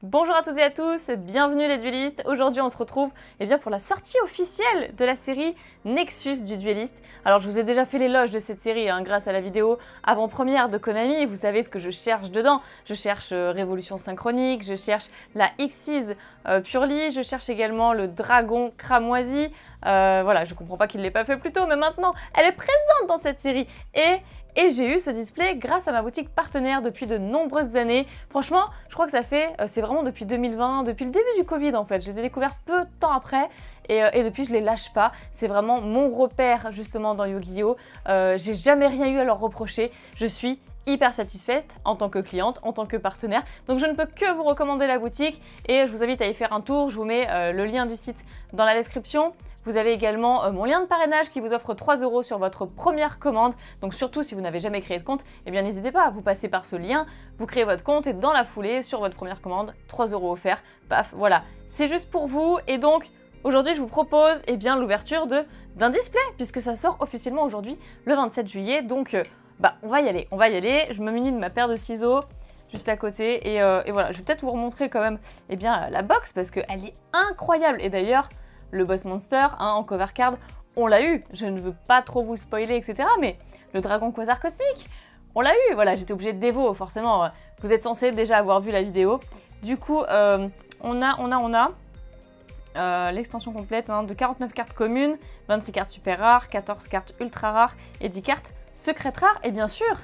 Bonjour à toutes et à tous, bienvenue les duellistes. Aujourd'hui on se retrouve pour la sortie officielle de la série Nexus du dueliste. Alors je vous ai déjà fait l'éloge de cette série grâce à la vidéo avant-première de Konami. Vous savez ce que je cherche dedans. Je cherche Révolution Synchronique, je cherche la Xyz Purely, je cherche également le Dragon Cramoisi. Voilà, je comprends pas qu'il ne l'ait pas fait plus tôt, mais maintenant elle est présente dans cette série. Et j'ai eu ce display grâce à ma boutique partenaire depuis de nombreuses années. Franchement, je crois que c'est vraiment depuis 2020, depuis le début du Covid en fait. Je les ai découverts peu de temps après et depuis je les lâche pas. C'est vraiment mon repère justement dans Yu-Gi-Oh! J'ai jamais rien eu à leur reprocher. Je suis hyper satisfaite en tant que cliente, en tant que partenaire. Donc je ne peux que vous recommander la boutique et je vous invite à y faire un tour. Je vous mets le lien du site dans la description. Vous avez également mon lien de parrainage qui vous offre 3 € sur votre première commande. Donc surtout si vous n'avez jamais créé de compte, eh bien n'hésitez pas, vous passez par ce lien, vous créez votre compte et dans la foulée, sur votre première commande, 3 € offerts. Paf, voilà. C'est juste pour vous et donc aujourd'hui je vous propose l'ouverture d'un display puisque ça sort officiellement aujourd'hui le 27 juillet. Donc on va y aller. Je me munis de ma paire de ciseaux juste à côté et voilà, je vais peut-être vous remontrer quand même la box parce qu'elle est incroyable. Et d'ailleurs, le Boss Monster en cover card, on l'a eu. Je ne veux pas trop vous spoiler, etc. Mais le Dragon Quasar Cosmique, on l'a eu. Voilà, j'étais obligée de dévo, forcément. Vous êtes censé déjà avoir vu la vidéo. Du coup, on a l'extension complète de 49 cartes communes, 26 cartes super rares, 14 cartes ultra rares et 10 cartes secrètes rares. Et bien sûr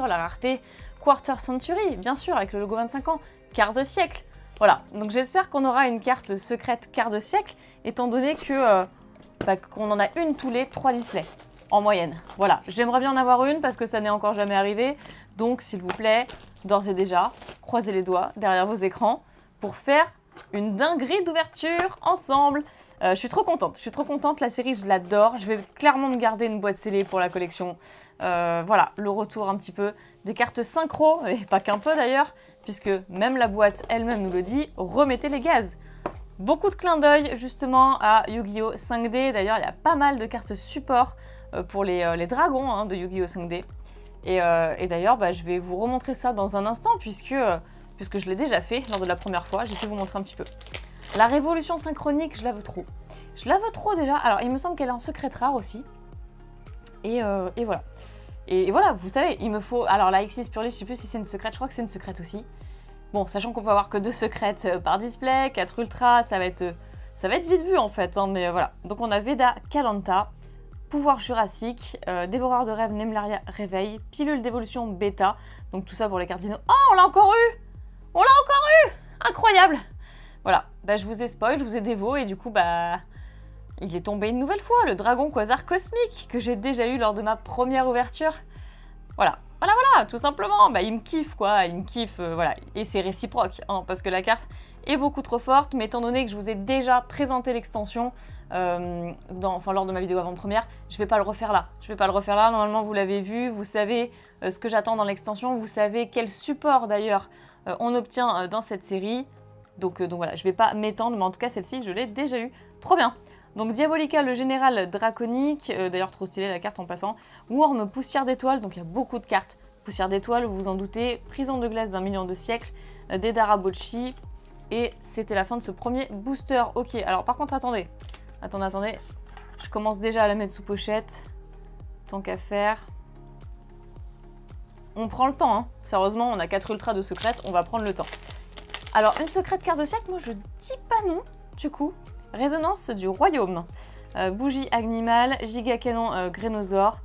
la rareté Quarter Century, bien sûr, avec le logo 25 ans, quart de siècle. Voilà, donc j'espère qu'on aura une carte secrète quart de siècle, étant donné que qu'on en a une tous les 3 displays, en moyenne. Voilà, j'aimerais bien en avoir une parce que ça n'est encore jamais arrivé. Donc s'il vous plaît, d'ores et déjà, croisez les doigts derrière vos écrans pour faire une dinguerie d'ouverture ensemble. Je suis trop contente, la série je l'adore. Je vais clairement me garder une boîte scellée pour la collection. Voilà, le retour un petit peu des cartes synchro, et pas qu'un peu d'ailleurs, puisque même la boîte elle-même nous le dit, remettez les gaz. Beaucoup de clins d'œil justement à Yu-Gi-Oh! 5D, d'ailleurs il y a pas mal de cartes support pour les dragons de Yu-Gi-Oh! 5D. Et d'ailleurs je vais vous remontrer ça dans un instant, puisque je l'ai déjà fait lors de la première fois, j'ai pu vous montrer un petit peu. La Révolution Synchronique, je la veux trop. Je la veux trop déjà, alors il me semble qu'elle est en secrète rare aussi. Et voilà. Et voilà, vous savez, il me faut... Alors la Xyz Purely, je sais plus si c'est une secrète, je crois que c'est une secrète aussi. Bon, sachant qu'on peut avoir que 2 secrètes par display, 4 ultra, ça va être vite vu en fait, mais voilà. Donc on a Veda Kalanta, Pouvoir Jurassique, Dévoreur de rêves Nemlaria Réveil, Pilule d'évolution bêta, donc tout ça pour les cardinaux. Oh, on l'a encore eu! On l'a encore eu! Incroyable! Voilà, je vous ai spoil, je vous ai dévo, et du coup, il est tombé une nouvelle fois, le Dragon Quasar Cosmique, que j'ai déjà eu lors de ma première ouverture. Voilà, tout simplement, il me kiffe quoi, voilà, et c'est réciproque, parce que la carte est beaucoup trop forte, mais étant donné que je vous ai déjà présenté l'extension lors de ma vidéo avant-première, je vais pas le refaire là. Normalement vous l'avez vu, vous savez ce que j'attends dans l'extension, vous savez quel support d'ailleurs on obtient dans cette série, donc voilà, je vais pas m'étendre, mais en tout cas celle-ci je l'ai déjà eu, trop bien. Donc Diabolica, le général draconique, d'ailleurs trop stylé la carte en passant. Worm, poussière d'étoiles, donc il y a beaucoup de cartes. Poussière d'étoiles, vous vous en doutez. Prison de glace d'un million de siècles, des Darabochi. Et c'était la fin de ce premier booster. Ok, alors par contre attendez. Je commence déjà à la mettre sous pochette. Tant qu'à faire. On prend le temps, Sérieusement, on a 4 ultras de secrètes, on va prendre le temps. Alors une secrète quart de siècle, moi je dis pas non, du coup. Résonance du royaume, bougie animale, giga canon Grénosaure,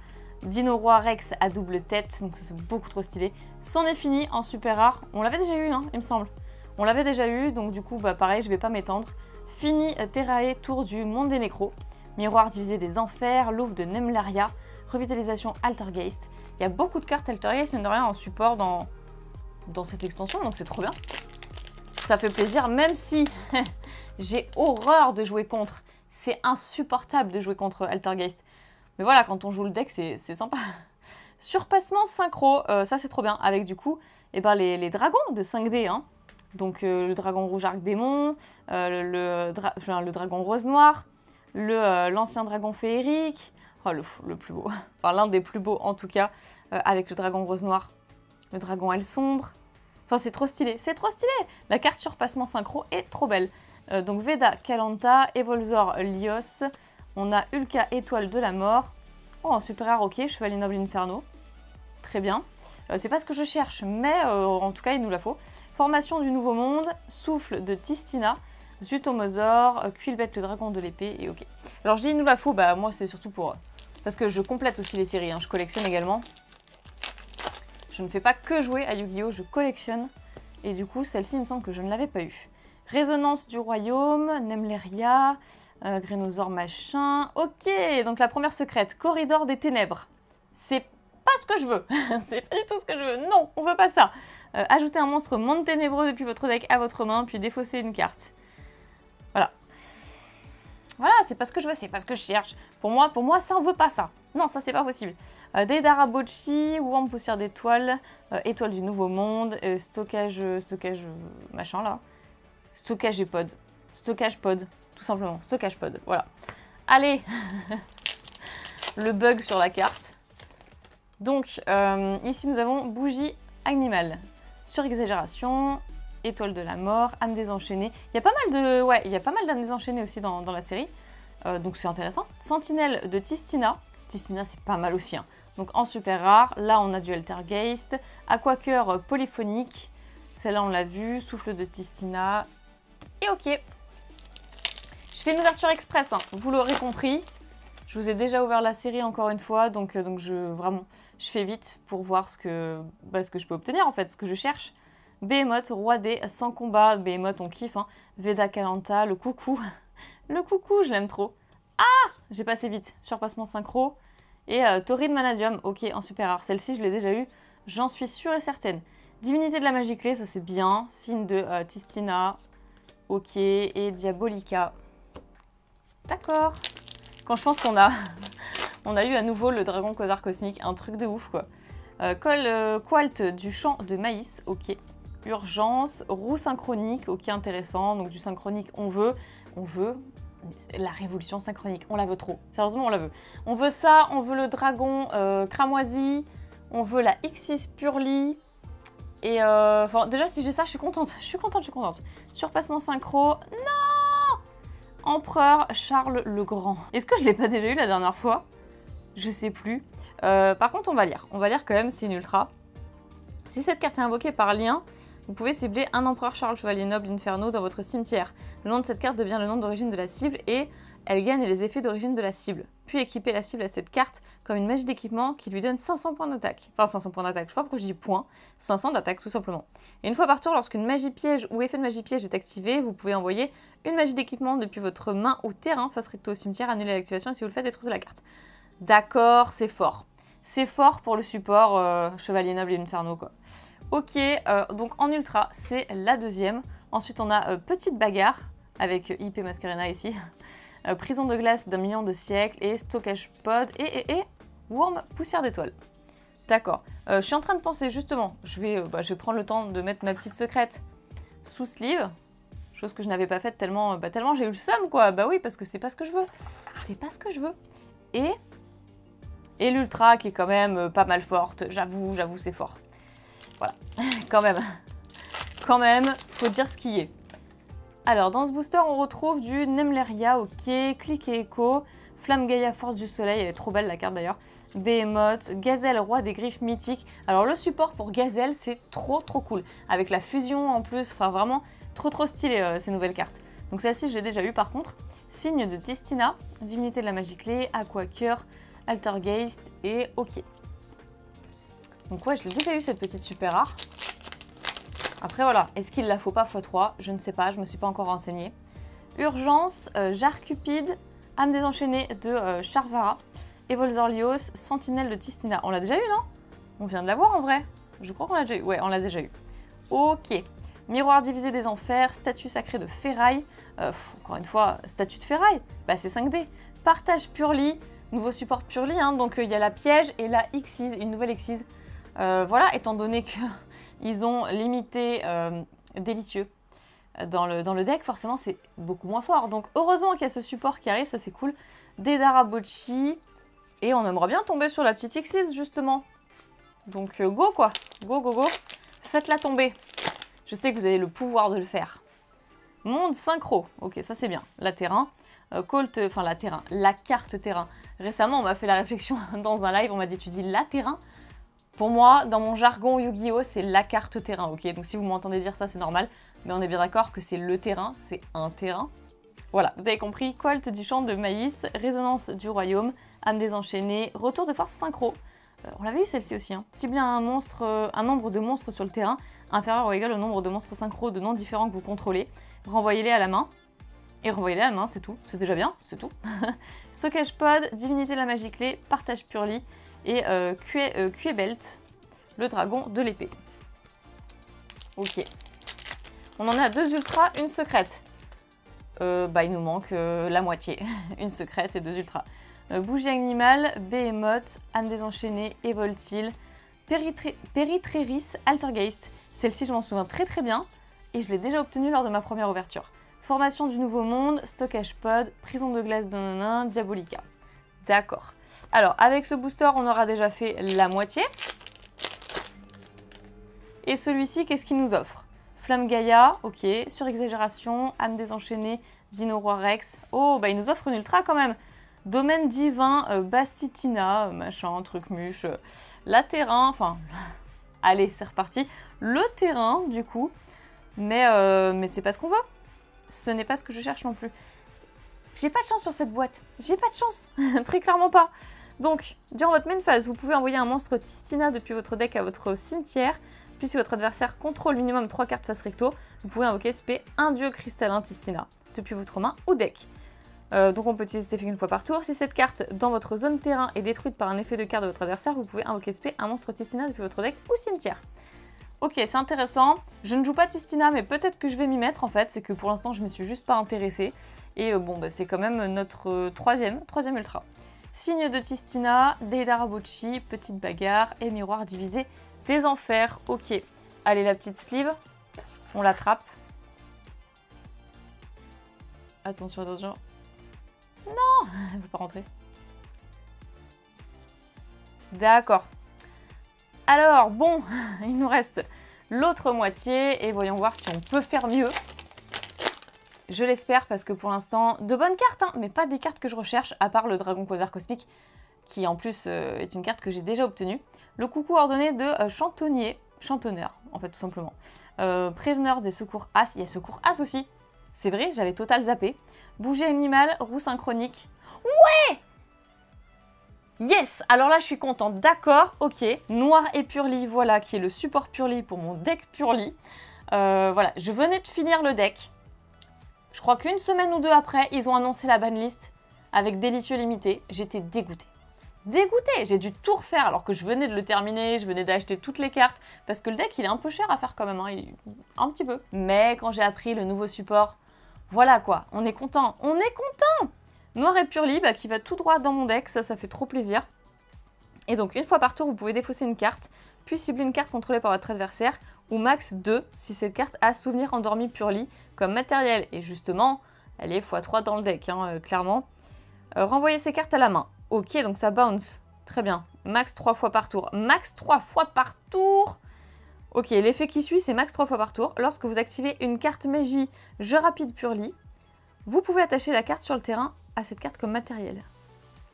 Dino Roi Rex à double tête, donc ça c'est beaucoup trop stylé. C'en est fini en super rare, on l'avait déjà eu il me semble. On l'avait déjà eu, donc du coup pareil, je vais pas m'étendre. Fini Terrae, tour du monde des nécros, miroir divisé des enfers, louve de Nemlaria, revitalisation Altergeist. Il y a beaucoup de cartes Altergeist, mais de rien en support dans cette extension, donc c'est trop bien. Ça fait plaisir, même si j'ai horreur de jouer contre. C'est insupportable de jouer contre Altergeist. Mais voilà, quand on joue le deck, c'est sympa. Surpassement synchro, ça c'est trop bien. Avec du coup, les dragons de 5D. Donc le dragon rouge arc démon, le dragon rose noir, l'ancien dragon féerique. Oh, le plus beau. Enfin, l'un des plus beaux en tout cas, avec le dragon rose noir. Le dragon aile sombre. Enfin, c'est trop stylé, c'est trop stylé. La carte surpassement synchro est trop belle. Donc Veda Kalanta, Evolzor Lios, on a Ulka Étoile de la Mort. Oh, un super rare, ok, Chevalier Noble Inferno. Très bien. C'est pas ce que je cherche, mais en tout cas, il nous la faut. Formation du Nouveau Monde, Souffle de Tistina, Zutomozor, Quilbet le Dragon de l'Épée, et ok. Alors je dis il nous la faut, bah moi c'est surtout pour... parce que je complète aussi les séries, hein, je collectionne également. Je ne fais pas que jouer à Yu-Gi-Oh, je collectionne. Et du coup, celle-ci, il me semble que je ne l'avais pas eu. Résonance du Royaume, Nemleria, Grénosaure machin. Ok, donc la première secrète, Corridor des Ténèbres. C'est pas ce que je veux. C'est pas du tout ce que je veux. Non, on veut pas ça. Ajoutez un monstre monde ténébreux depuis votre deck à votre main, puis défausser une carte. Voilà. Voilà, c'est pas ce que je veux, c'est pas ce que je cherche. Pour moi, ça, on veut pas ça. Non, ça, c'est pas possible. Deidara Bochi, Worm Poussière d'étoile, Étoile du Nouveau Monde, stockage machin là. Stockage et pod. Stockage pod, tout simplement. Stockage pod, voilà. Allez. Le bug sur la carte. Donc, ici, nous avons Bougie Animale. Surexagération, Étoile de la Mort, Âme désenchaînée. Il y a pas mal de... ouais, il y a pas mal d'âmes désenchaînées aussi dans la série. Donc c'est intéressant. Sentinelle de Tistina. Tistina, c'est pas mal aussi. Hein. Donc en super rare, là on a du Altergeist. Aquacœur polyphonique. Celle-là on l'a vu. Souffle de Tistina. Et ok. Je fais une ouverture express, hein. Vous l'aurez compris. Je vous ai déjà ouvert la série encore une fois. Donc vraiment, je fais vite pour voir ce que je peux obtenir en fait, ce que je cherche. Behemoth, Roi D, sans combat. Behemoth, on kiffe. Hein. Veda Kalanta, le coucou. Le coucou, je l'aime trop. Ah, j'ai passé vite. Surpassement synchro. Et Taurine Manadium, ok, en super rare. Celle-ci, je l'ai déjà eue. J'en suis sûre et certaine. Divinité de la magie clé, ça c'est bien. Signe de Tistina. Ok. Et Diabolica. D'accord. Quand je pense qu'on a... on a eu à nouveau le dragon Quasar cosmique. Un truc de ouf, quoi. Qualt du champ de maïs, ok. Urgence, roue synchronique, ok, intéressant. Donc du synchronique, on veut la révolution synchronique, on la veut trop. Sérieusement, on la veut. On veut ça, on veut le dragon cramoisi, on veut la X6 Purely. Et enfin, déjà, si j'ai ça, je suis contente. Je suis contente. Surpassement synchro, non. Empereur Charles le Grand. Est-ce que je l'ai pas déjà eu la dernière fois? Je sais plus. Par contre, on va lire. On va lire quand même, c'est une ultra. Si cette carte est invoquée par lien, vous pouvez cibler un empereur Charles Chevalier Noble Inferno dans votre cimetière. Le nom de cette carte devient le nom d'origine de la cible et elle gagne les effets d'origine de la cible. Puis équiper la cible à cette carte comme une magie d'équipement qui lui donne 500 points d'attaque. Enfin 500 points d'attaque, je sais pas pourquoi je dis points, 500 d'attaque tout simplement. Et une fois par tour, lorsqu'une magie piège ou effet de magie piège est activé, vous pouvez envoyer une magie d'équipement depuis votre main au terrain face recto au cimetière, annuler l'activation et si vous le faites, détruisez la carte. D'accord, c'est fort. C'est fort pour le support Chevalier Noble et Inferno quoi. Ok, donc en ultra, c'est la deuxième. Ensuite, on a Petite Bagarre, avec IP Mascarena ici. Prison de glace d'un million de siècles et Stockage Pod et Worm Poussière d'étoile. D'accord. Je suis en train de penser, justement, je vais prendre le temps de mettre ma petite secrète sous sleeve. Chose que je n'avais pas faite tellement j'ai eu le seum, quoi. Bah oui, parce que c'est pas ce que je veux. C'est pas ce que je veux. Et l'ultra qui est quand même pas mal forte. J'avoue, c'est fort. Voilà, quand même, faut dire ce qui est. Alors, dans ce booster, on retrouve du Nemleria, ok, Click et Echo, Flamme Gaïa, Force du Soleil, elle est trop belle la carte d'ailleurs, Behemoth, Gazelle, Roi des Griffes mythiques. Alors, le support pour Gazelle, c'est trop cool, avec la fusion en plus, enfin vraiment, trop stylé ces nouvelles cartes. Donc celle-ci, j'ai déjà eu par contre. Signe de Tistina, Divinité de la magie clé, Aquacœur, Altergeist et ok. Donc ouais, je l'ai déjà eu cette petite super rare. Après voilà, est-ce qu'il la faut pas x3? Je ne sais pas, je me suis pas encore renseignée. Urgence, Jarre Cupide, Âme désenchaînée de Charvara, Evolzor Lios, Sentinelle de Tistina. On l'a déjà eu, non? On vient de l'avoir en vrai. Je crois qu'on l'a déjà eu. Ouais, on l'a déjà eu. Ok. Miroir divisé des enfers, statue sacrée de ferraille. Encore une fois, statue de ferraille, bah c'est 5D. Partage Purely, nouveau support Purely, hein, donc il y a la piège et la Xyz, une nouvelle Xyz. Voilà, étant donné qu'ils ont limité délicieux dans le deck, forcément c'est beaucoup moins fort. Donc heureusement qu'il y a ce support qui arrive, ça c'est cool. Deidara Bochi, et on aimerait bien tomber sur la petite Xyz justement. Donc go quoi, go. Faites-la tomber. Je sais que vous avez le pouvoir de le faire. Monde synchro. Ok, ça c'est bien. La terrain. Colt, enfin la carte terrain. Récemment, on m'a fait la réflexion dans un live, on m'a dit, tu dis la terrain? Pour moi, dans mon jargon Yu-Gi-Oh, c'est la carte terrain, ok? Donc si vous m'entendez dire ça, c'est normal. Mais on est bien d'accord que c'est le terrain, c'est un terrain. Voilà, vous avez compris, Colt du champ de maïs, résonance du royaume, âme désenchaînée, retour de force synchro. On l'avait eu celle-ci aussi, hein. Ciblez un nombre de monstres sur le terrain, inférieur ou égal au nombre de monstres synchro de noms différents que vous contrôlez. Renvoyez-les à la main. Et renvoyez-les à la main, c'est tout. C'est déjà bien, c'est tout. Stockage pod, divinité de la magie clé, partage purely et Cuebelt, le dragon de l'épée. Ok. On en est à 2 ultras, une secrète. Il nous manque la moitié. Une secrète et 2 ultras. Bougie animale, Behemoth, âme désenchaînée, Evoltil, Peritréris, Altergeist. Celle-ci, je m'en souviens très très bien et je l'ai déjà obtenue lors de ma première ouverture. Formation du nouveau monde, stockage pod, prison de glace d'un Diabolica. D'accord. Alors, avec ce booster, on aura déjà fait la moitié. Et celui-ci, qu'est-ce qu'il nous offre? Flamme Gaïa, ok. Surexagération, âme désenchaînée, Dino Roi Rex. Oh, bah il nous offre une ultra quand même. Domaine divin, Bastitina, machin, truc muche. La terrain, enfin... Allez, c'est reparti. Le terrain, du coup. Mais c'est pas ce qu'on veut. Ce n'est pas ce que je cherche non plus. J'ai pas de chance sur cette boîte. J'ai pas de chance. Très clairement pas. Donc, durant votre main phase, vous pouvez envoyer un monstre Tistina depuis votre deck à votre cimetière. Puis si votre adversaire contrôle minimum 3 cartes face recto, vous pouvez invoquer SP un dieu cristallin Tistina depuis votre main ou deck. Donc on peut utiliser cet effet une fois par tour. Si cette carte dans votre zone terrain est détruite par un effet de carte de votre adversaire, vous pouvez invoquer SP un monstre Tistina depuis votre deck ou cimetière. Ok, c'est intéressant. Je ne joue pas Tistina, mais peut-être que je vais m'y mettre en fait. C'est que pour l'instant, je ne me suis juste pas intéressée. Et c'est quand même notre troisième ultra. Signe de Tistina, Deidarabuchi, petite bagarre et miroir divisé des enfers. Ok, allez la petite sleeve, on l'attrape. Attention, attention. Non, elle ne veut pas rentrer. D'accord. Alors, bon, il nous reste l'autre moitié et voyons voir si on peut faire mieux. Je l'espère parce que pour l'instant, de bonnes cartes, hein, mais pas des cartes que je recherche, à part le Dragon Quasar Cosmique, qui en plus est une carte que j'ai déjà obtenue. Le coucou ordonné de chantonneur, en fait, tout simplement. Préveneur des secours As, il y a secours As aussi. C'est vrai, j'avais total zappé. Bougie animale, roue synchronique. Ouais! Yes! Alors là, je suis contente. D'accord, ok. Noir et Purely, voilà, qui est le support Purely pour mon deck Purely. Voilà, je venais de finir le deck. Je crois qu'une semaine ou deux après, ils ont annoncé la banlist avec Délicieux Limité. J'étais dégoûtée. Dégoûtée! J'ai dû tout refaire alors que je venais de le terminer, je venais d'acheter toutes les cartes. Parce que le deck, il est un peu cher à faire quand même, hein, un petit peu. Mais quand j'ai appris le nouveau support, voilà quoi, on est content. On est content! Noir et Purely, qui va tout droit dans mon deck, ça fait trop plaisir. Et donc, une fois par tour, vous pouvez défausser une carte, puis cibler une carte contrôlée par votre adversaire, ou max 2 si cette carte a souvenir endormi Purely comme matériel. Et justement, elle est x3 dans le deck, hein, clairement. Renvoyer ces cartes à la main. Ok, donc ça bounce. Très bien. Max 3 fois par tour. Max 3 fois par tour. Ok, l'effet qui suit, c'est max 3 fois par tour. Lorsque vous activez une carte magie jeu rapide Purely, vous pouvez attacher la carte sur le terrain à cette carte comme matériel.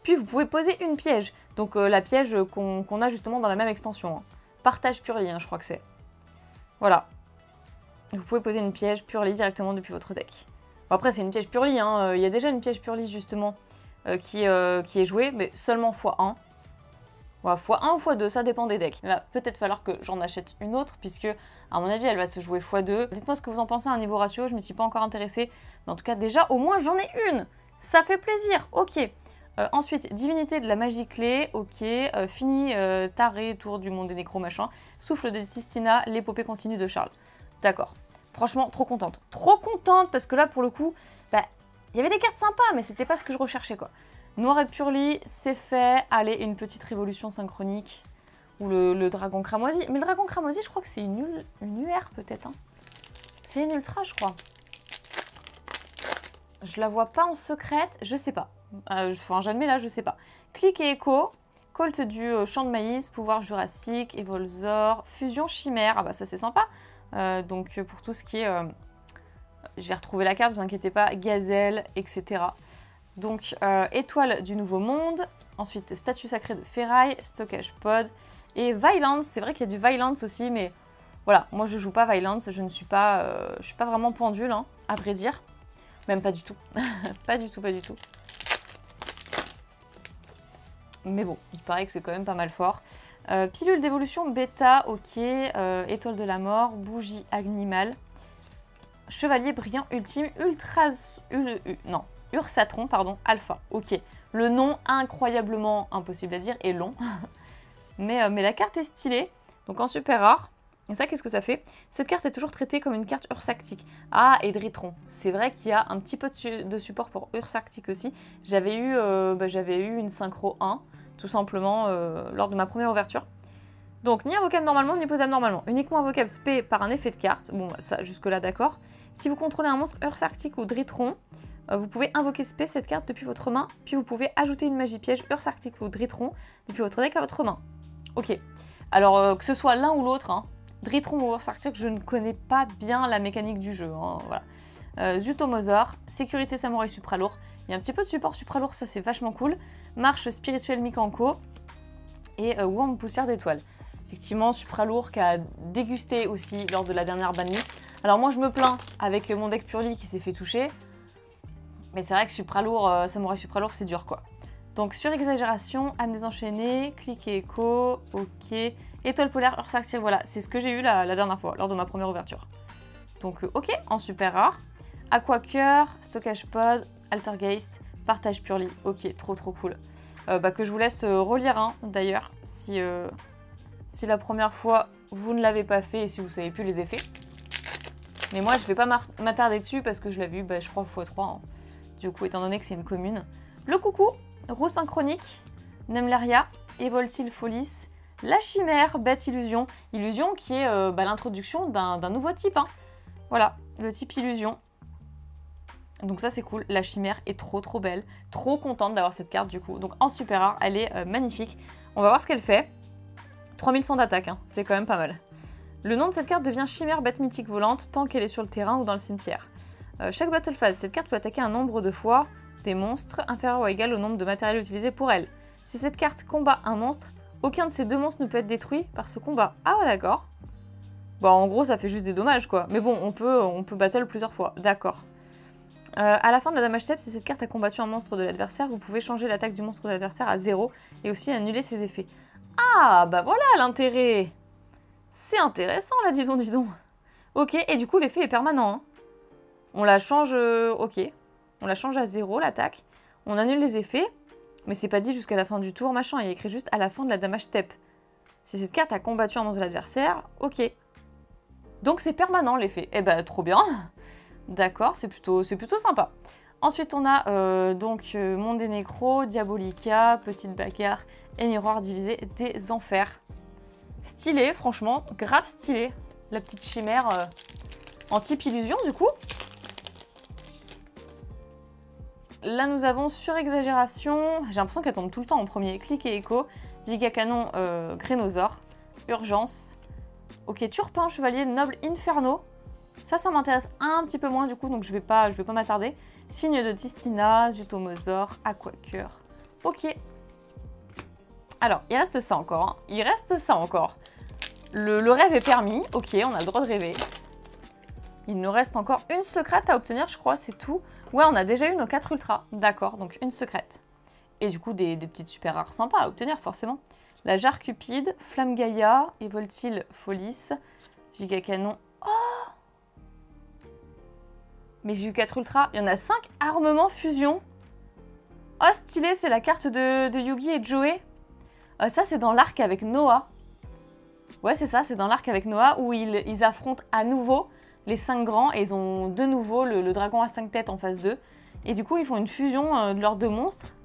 Puis vous pouvez poser une piège. Donc la piège qu'on a justement dans la même extension. Hein. Partage Purely, hein, je crois que c'est. Voilà. Vous pouvez poser une piège Purely directement depuis votre deck. Bon, après, c'est une piège Purely. Hein. Il y a déjà une piège Purely justement qui est jouée, mais seulement x1. Ouais, x1 ou x2, ça dépend des decks. Il va peut-être falloir que j'en achète une autre, puisque, à mon avis, elle va se jouer x2. Dites-moi ce que vous en pensez à un niveau ratio, je ne m'y suis pas encore intéressée. Mais en tout cas, déjà, au moins, j'en ai une. Ça fait plaisir, ok. Ensuite, divinité de la magie clé, ok. Fini, taré, tour du monde des nécros, machin. Souffle de Tistina, l'épopée continue de Charles. D'accord. Franchement, trop contente. Trop contente, parce que là, pour le coup, il y avait des cartes sympas, mais c'était pas ce que je recherchais, quoi. Noir et Purely, c'est fait. Allez, une petite révolution synchronique. Ou le dragon cramoisi. Mais le dragon cramoisi, je crois que c'est une UR, peut-être. Hein. C'est une ultra, je crois. Je la vois pas en secrète, je sais pas. Enfin, j'admets là, je sais pas. Clic et écho. Colt du champ de maïs, pouvoir jurassique, Evolzor, fusion chimère. Ah bah ça c'est sympa. Donc pour tout ce qui est... je vais retrouver la carte, ne vous inquiétez pas, gazelle, etc. Donc étoile du nouveau monde, ensuite statue sacrée de ferraille, stockage pod et violence. C'est vrai qu'il y a du violence aussi, mais voilà, moi je joue pas violence, je suis pas vraiment pendule, hein, à vrai dire. Même pas du tout, pas du tout, pas du tout. Mais bon, il paraît que c'est quand même pas mal fort. Pilule d'évolution bêta, ok. Étoile de la mort, bougie animale. Chevalier brillant ultime, Ursatron, pardon, alpha, ok. Le nom incroyablement impossible à dire et long. mais la carte est stylée, donc en super rare. Et ça, qu'est-ce que ça fait? Cette carte est toujours traitée comme une carte Ursactique. Ah, et Dritron. C'est vrai qu'il y a un petit peu de support pour Ursactique aussi. J'avais eu une synchro 1, tout simplement, lors de ma première ouverture. Donc, ni invocable normalement, ni posable normalement. Uniquement invocable spé par un effet de carte. Bon, ça, jusque-là, d'accord. Si vous contrôlez un monstre Ursactique ou Dritron, vous pouvez invoquer spé cette carte depuis votre main, puis vous pouvez ajouter une magie piège Ursactique ou Dritron depuis votre deck à votre main. Ok. Alors, que ce soit l'un ou l'autre, hein, Dritron ou Ursactique, je ne connais pas bien la mécanique du jeu. Hein, voilà. Zutomosaure, sécurité samouraï supralourd. Il y a un petit peu de support supralourd, ça c'est vachement cool. Marche spirituelle Mikanko et Worm poussière d'étoile. Effectivement, supralourd qui a dégusté aussi lors de la dernière banlist. Alors moi je me plains avec mon deck Purely qui s'est fait toucher. Mais c'est vrai que supralourd, samouraï supralourd c'est dur quoi. Donc surexagération, âme désenchaînée, clic et écho, ok. Étoile polaire, Ursactique, voilà, c'est ce que j'ai eu la dernière fois, lors de ma première ouverture. Donc ok, en super rare. Aquacœur, stockage pod, altergeist, partage Purely, ok, trop cool. Que je vous laisse relire hein, d'ailleurs, si la première fois vous ne l'avez pas fait et si vous ne savez plus les effets. Mais moi je vais pas m'attarder dessus parce que je l'avais eu, je crois, x3. Hein. Du coup, étant donné que c'est une commune. Le coucou, roue synchronique, Nemlaria, Evoltil Folis, la chimère, bête illusion. Illusion qui est l'introduction d'un nouveau type. Hein. Voilà, le type illusion. Donc ça c'est cool, la chimère est trop belle. Trop contente d'avoir cette carte du coup. Donc en super rare, elle est magnifique. On va voir ce qu'elle fait. 3100 d'attaque, hein. C'est quand même pas mal. Le nom de cette carte devient chimère bête mythique volante tant qu'elle est sur le terrain ou dans le cimetière. Chaque battle phase, cette carte peut attaquer un nombre de fois des monstres inférieur ou égal au nombre de matériel utilisé pour elle. Si cette carte combat un monstre, aucun de ces deux monstres ne peut être détruit par ce combat. Ah ouais, d'accord. Bon, en gros, ça fait juste des dommages, quoi. Mais bon, on peut battle plusieurs fois. D'accord. À la fin de la damage step, si cette carte a combattu un monstre de l'adversaire, vous pouvez changer l'attaque du monstre de l'adversaire à 0 et aussi annuler ses effets. Ah, bah voilà l'intérêt. C'est intéressant, là, dis donc. Ok, et du coup, l'effet est permanent. Hein. On la change... ok. On la change à 0, l'attaque. On annule les effets. Mais c'est pas dit jusqu'à la fin du tour, machin. Il y a écrit juste à la fin de la damage step. Si cette carte a combattu un monstre de l'adversaire, ok. Donc c'est permanent, l'effet. Eh ben, trop bien. D'accord, c'est plutôt sympa. Ensuite, on a Monde des Nécros, Diabolica, Petite Bagarre et Miroir divisé des Enfers. Stylé, franchement, grave stylé. La petite chimère en type illusion, du coup. Là, nous avons surexagération. J'ai l'impression qu'elle tombe tout le temps en premier. Clic et écho. Gigacanon, Crénosaure. Urgence. Ok, Turpin, Chevalier, Noble, Inferno. Ça m'intéresse un petit peu moins, du coup, donc je vais pas m'attarder. Signe de Tistina, Zutomosaure, Aquacœur. Ok. Alors, il reste ça encore. Hein. Il reste ça encore. Le rêve est permis. Ok, on a le droit de rêver. Il nous reste encore une secrète à obtenir, je crois, c'est tout. Ouais, on a déjà eu nos 4 ultras. D'accord, donc une secrète. Et du coup, des petites super rares sympas à obtenir, forcément. La Jarre Cupide, Flamme Gaïa, Evoltil Folis, Gigacanon. Oh! Mais j'ai eu 4 ultras. Il y en a 5 armements fusion. Oh, stylé, c'est la carte de Yugi et Joey. Ça, c'est dans l'arc avec Noah. Ouais, c'est ça, c'est dans l'arc avec Noah où ils affrontent à nouveau les 5 grands et ils ont de nouveau le dragon à 5 têtes en phase 2. Et du coup, ils font une fusion de leurs 2 monstres.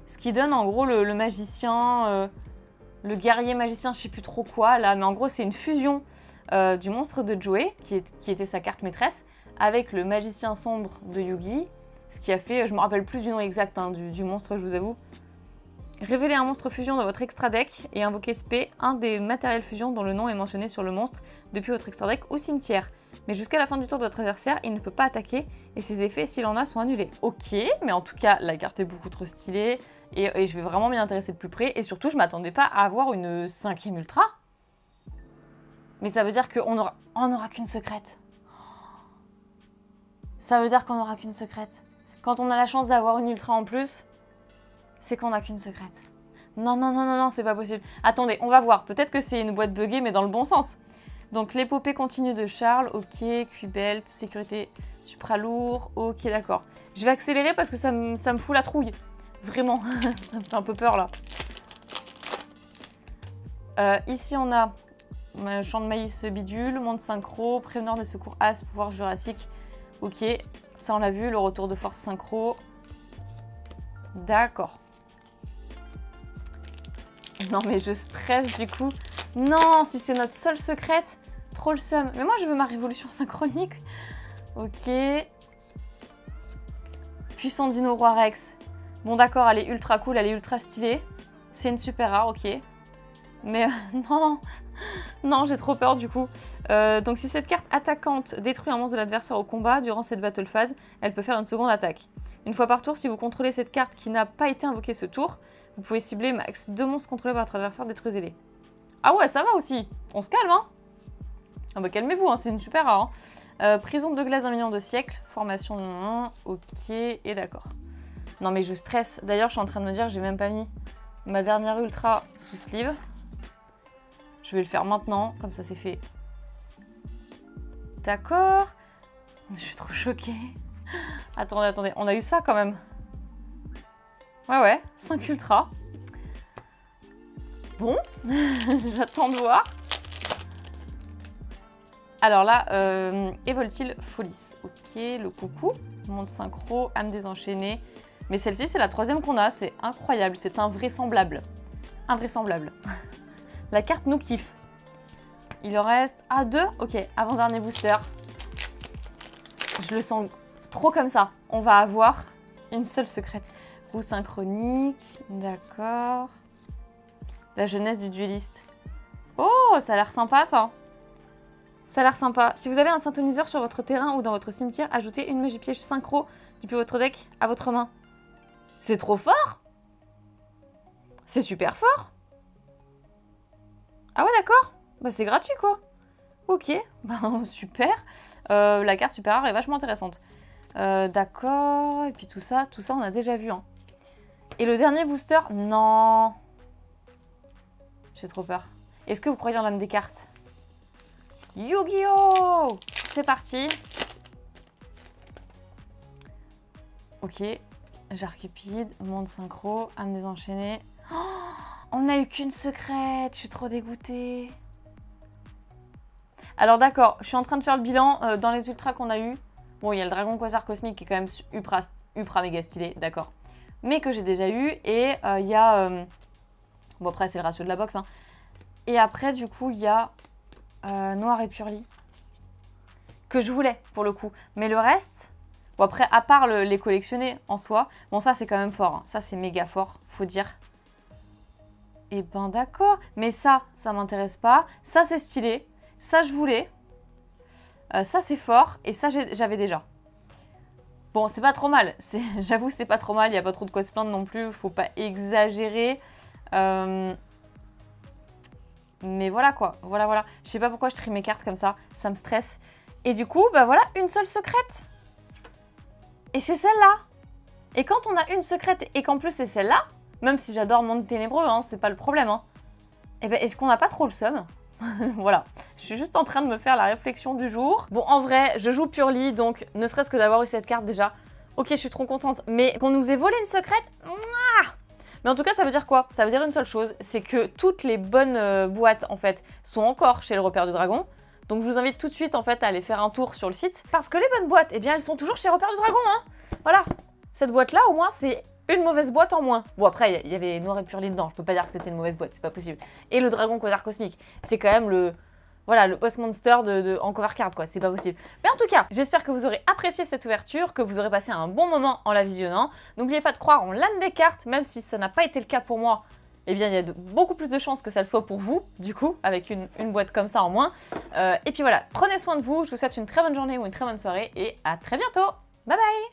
Ce qui donne en gros le magicien, le guerrier magicien, je sais plus trop quoi là. Mais en gros, c'est une fusion du monstre de Joey, qui était sa carte maîtresse, avec le magicien sombre de Yugi. Ce qui a fait, je me rappelle plus du nom exact hein, du monstre, je vous avoue. Révélez un monstre fusion dans votre extra deck et invoquez spé un des matériels fusion dont le nom est mentionné sur le monstre depuis votre extra deck ou cimetière. Mais jusqu'à la fin du tour de votre adversaire, il ne peut pas attaquer et ses effets, s'il en a, sont annulés. Ok, mais en tout cas, la carte est beaucoup trop stylée et je vais vraiment m'y intéresser de plus près. Et surtout, je m'attendais pas à avoir une 5e ultra. Mais ça veut dire qu'on aura qu'une secrète. Ça veut dire qu'on n'aura qu'une secrète. Quand on a la chance d'avoir une ultra en plus, c'est qu'on n'a qu'une secrète. Non, non, non, non, non, c'est pas possible. Attendez, on va voir. Peut-être que c'est une boîte buggée, mais dans le bon sens. Donc, l'épopée continue de Charles. Ok, Q-Belt, sécurité supra-lourd. Ok, d'accord. Je vais accélérer parce que ça me fout la trouille. Vraiment, ça me fait un peu peur, là. Ici, on a champ de maïs bidule, monde synchro, préveneur des secours as, pouvoir jurassique. Ok, ça on l'a vu, le retour de force synchro. D'accord. Non mais je stresse du coup. Non, si c'est notre seule secrète, trop le seum. Mais moi je veux ma révolution synchronique. Ok. Puissant Dino Roi Rex. Bon d'accord, elle est ultra cool, elle est ultra stylée. C'est une super rare, ok. Mais non, non, j'ai trop peur du coup. Donc si cette carte attaquante détruit un monstre de l'adversaire au combat durant cette battle phase, elle peut faire une seconde attaque. Une fois par tour, si vous contrôlez cette carte qui n'a pas été invoquée ce tour, vous pouvez cibler max 2 monstres contrôlés par votre adversaire, détruisez-les. Ah ouais, ça va aussi. On se calme, hein. Ah bah calmez-vous, hein, c'est une super rare. Hein. Prison de glace d'un million de siècles, formation 1, ok, et d'accord. Non mais je stresse. D'ailleurs, je suis en train de me dire, j'ai même pas mis ma dernière ultra sous sleeve. Je vais le faire maintenant, comme ça c'est fait. D'accord. Je suis trop choquée. Attendez, attendez, on a eu ça quand même. Ouais, 5 ultras. Bon, j'attends de voir. Alors là, Evoltil Folis. Ok, le coucou. Monde synchro, âme désenchaînée. Mais celle-ci, c'est la 3e qu'on a. C'est incroyable, c'est invraisemblable. Invraisemblable. La carte nous kiffe. Il en reste... Ah, 2. Ok, avant-dernier booster. Je le sens trop comme ça. On va avoir une seule secrète. Roue synchronique. D'accord. La jeunesse du dueliste. Oh, ça a l'air sympa, ça. Ça a l'air sympa. Si vous avez un synthoniseur sur votre terrain ou dans votre cimetière, ajoutez une magie piège synchro depuis votre deck à votre main. C'est trop fort. C'est super fort. Ah ouais, d'accord. Bah c'est gratuit, quoi. Ok, bah, super. La carte super rare est vachement intéressante. D'accord, et puis tout ça, on a déjà vu. Hein. Et le dernier booster, non. J'ai trop peur. Est-ce que vous croyez en l'âme des cartes? Yu-Gi-Oh! C'est parti. Ok, Jarre Cupide, monde synchro, âme désenchaînée. Oh, on n'a eu qu'une secrète, je suis trop dégoûtée. Alors d'accord, je suis en train de faire le bilan dans les ultras qu'on a eu. Bon, il y a le dragon quasar cosmique qui est quand même ultra méga stylé, d'accord. Mais que j'ai déjà eu. Et il y a... Bon, après, c'est le ratio de la box. Hein. Et après, du coup, il y a Noir et Purlie. Que je voulais, pour le coup. Mais le reste... Bon, après, à part les collectionner en soi... Bon, ça, c'est quand même fort. Hein. Ça, c'est méga fort, faut dire. Et ben, d'accord. Mais ça m'intéresse pas. Ça, c'est stylé. Ça, je voulais. Ça, c'est fort. Et ça, j'avais déjà. Bon, c'est pas trop mal. J'avoue, c'est pas trop mal. Il n'y a pas trop de quoi se plaindre non plus. Faut pas exagérer. Mais voilà, quoi. Voilà. Je sais pas pourquoi je trie mes cartes comme ça. Ça me stresse. Et du coup, bah voilà, une seule secrète. Et c'est celle-là. Et quand on a une secrète et qu'en plus c'est celle-là, même si j'adore Monde Ténébreux, hein, c'est pas le problème, hein, et ben est-ce qu'on n'a pas trop le seum? Voilà, je suis juste en train de me faire la réflexion du jour. Bon, en vrai, je joue Purlie, donc ne serait-ce que d'avoir eu cette carte déjà, ok, je suis trop contente. Mais qu'on nous ait volé une secrète, mouah. Mais en tout cas, ça veut dire quoi? Ça veut dire une seule chose, c'est que toutes les bonnes boîtes, en fait, sont encore chez le Repère du Dragon. Donc je vous invite tout de suite, en fait, à aller faire un tour sur le site. Parce que les bonnes boîtes, eh bien, elles sont toujours chez Repère du Dragon, hein. Voilà, cette boîte-là, au moins, c'est une mauvaise boîte en moins. Bon, après, il y avait Noir et Purlie dedans, je peux pas dire que c'était une mauvaise boîte, c'est pas possible. Et le Dragon Quasar Cosmique, c'est quand même voilà, le Boss Monster en cover card, quoi, c'est pas possible. Mais en tout cas, j'espère que vous aurez apprécié cette ouverture, que vous aurez passé un bon moment en la visionnant. N'oubliez pas de croire en l'âme des cartes, même si ça n'a pas été le cas pour moi. Eh bien, il y a beaucoup plus de chances que ça le soit pour vous, du coup, avec une boîte comme ça en moins. Et puis voilà, prenez soin de vous, je vous souhaite une très bonne journée ou une très bonne soirée, et à très bientôt. Bye bye!